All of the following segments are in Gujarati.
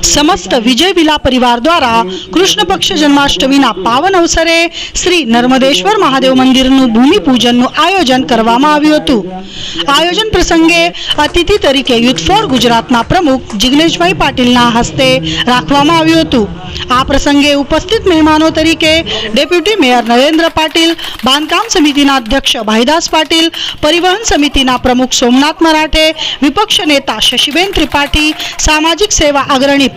समस्त विजय विला परिवार द्वारा कृष्ण पक्ष जन्माष्टमीना पावन अवसरे श्री नर्मदेश्वर महादेव मंदिरનું ભૂમિપૂજનનું આયોજન કરવામાં આવ્યું હતું। આયોજન પ્રસંગે અતિથિ તરીકે યુથ ફોર ગુજરાતના પ્રમુખ જિગ્નેશભાઈ પાટીલના હસ્તે રાખવામાં આવ્યું હતું। આ પ્રસંગે ઉપસ્થિત મહેમાનો તરીકે ડેપ્યુટી મેયર નરેન્દ્ર પાટીલ, બાંધકામ સમિતિના અધ્યક્ષ ભાઈદાસ પાટીલ, પરિવહન સમિતિના પ્રમુખ સોમનાથ મરાઠે, વિપક્ષ નેતા શશીબેન ત્રિપાઠી, સામાજિક સેવા અગ્રણી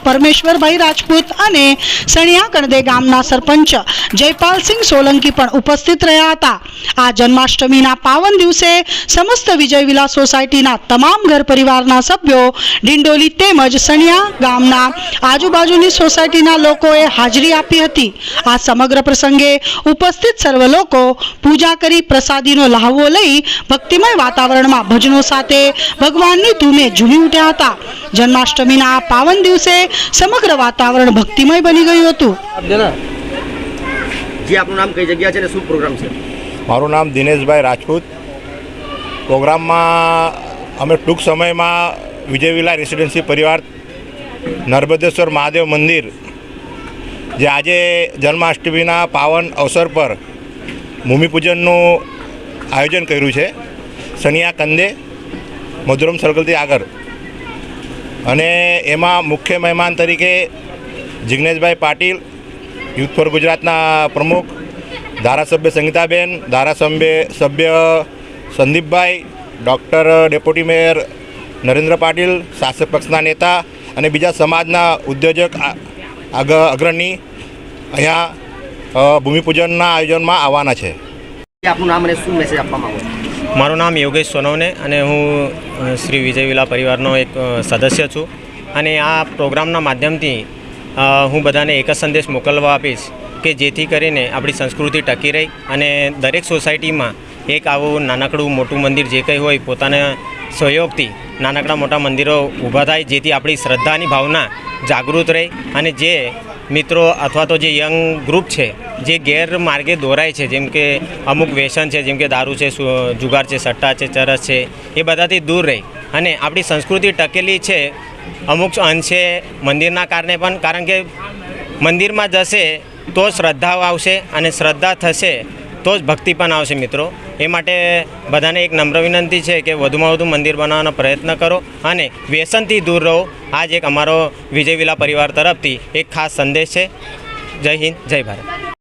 પરમેશ્વરભાઈ રાજપૂત અને સણિયા કણદે ગામના સરપંચ જયપાલસિંહ સોલંકી પણ ઉપસ્થિત રહ્યા હતા। આ જન્માષ્ટમીના પાવન દિવસે સમસ્ત વિજય વિલા સોસાયટીના તમામ ઘર પરિવારના સભ્યો ડિંડોલી તેમજ સણિયા ગામના આજુબાજુની સોસાયટીના લોકોએ હાજરી આપી હતી। આ સમગ્ર પ્રસંગે ઉપસ્થિત સર્વ લોકો પૂજા કરી પ્રસાદીનો લહાવો લઈ ભક્તિમય વાતાવરણમાં ભજનો સાથે ભગવાનની ધૂમે ઝૂમી ઉઠ્યા હતા। જન્માષ્ટમીના આ પાવન દિવસે સમગ્ર વાતાવરણ ભક્તિમય બની ગયું હતું। જી આપનું નામ કઈ જગ્યા છે અને શું પ્રોગ્રામ છે? મારું નામ દિનેશભાઈ રાજપૂત। પ્રોગ્રામમાં અમે ટૂંક સમયમાં વિજય વિલા રેસિડેન્સી પરિવાર નર્મદેશ્વર મહાદેવ મંદિર જે આજે જન્માષ્ટમીના પાવન અવસર પર ભૂમિપૂજનનું આયોજન કર્યું છે સનિયા કંદે મધુરમ સર્કલથી આગળ, અને એમાં મુખ્ય મહેમાન તરીકે જિગ્નેશભાઈ પાટીલ, યુથ ફોર ગુજરાતના પ્રમુખ, ધારાસભ્ય સંગીતાબેન, ધારાસભ્ય સંદીપભાઈ, doctor deputy mayor Narendra Patil, શાસક પક્ષના નેતા અને બીજા સમાજના ઉદ્યોજક અગ્રણી અહીંયા ભૂમિપૂજનના આયોજનમાં આવવાના છે। આપનું નામ અને શું મેસેજ આપવા માંગો? મારું નામ યોગેશ સોનવને અને હું શ્રી વિજય વિલા પરિવારનો એક સદસ્ય છું, અને આ પ્રોગ્રામના માધ્યમથી હું બધાને એક જ સંદેશ મોકલવા આપીશ કે જેથી કરીને આપણી સંસ્કૃતિ ટકી રહી અને દરેક સોસાયટીમાં એક આવું નાનકડું મોટું મંદિર જે કંઈ હોય પોતાના સહયોગથી નાનકડા મોટા મંદિરો ઊભા થાય, જેથી આપણી શ્રદ્ધાની ભાવના જાગૃત રહે અને જે મિત્રો અથવા તો જે યંગ ગ્રુપ છે જે ગેરમાર્ગે દોરાય છે, જેમ કે અમુક વ્યસન છે, જેમ કે દારૂ છે, જુગાર છે, સટ્ટા છે, ચરસ છે, એ બધાથી દૂર રહે અને આપણી સંસ્કૃતિ ટકેલી છે અમુક અંશે મંદિરના કારણે પણ, કારણ કે મંદિરમાં જશે તો શ્રદ્ધા આવશે અને શ્રદ્ધા થશે તો જ ભક્તિ પણ આવશે મિત્રો। એ માટે બધાને એક નમ્ર વિનંતી છે કે વધુમાં વધુ મંદિર બનાવવાનો પ્રયત્ન કરો અને વ્યસનથી દૂર રહો। આ જ એક અમારો વિજય વિલા પરિવાર તરફથી એક ખાસ સંદેશ છે। જય હિન્દ, જય ભારત।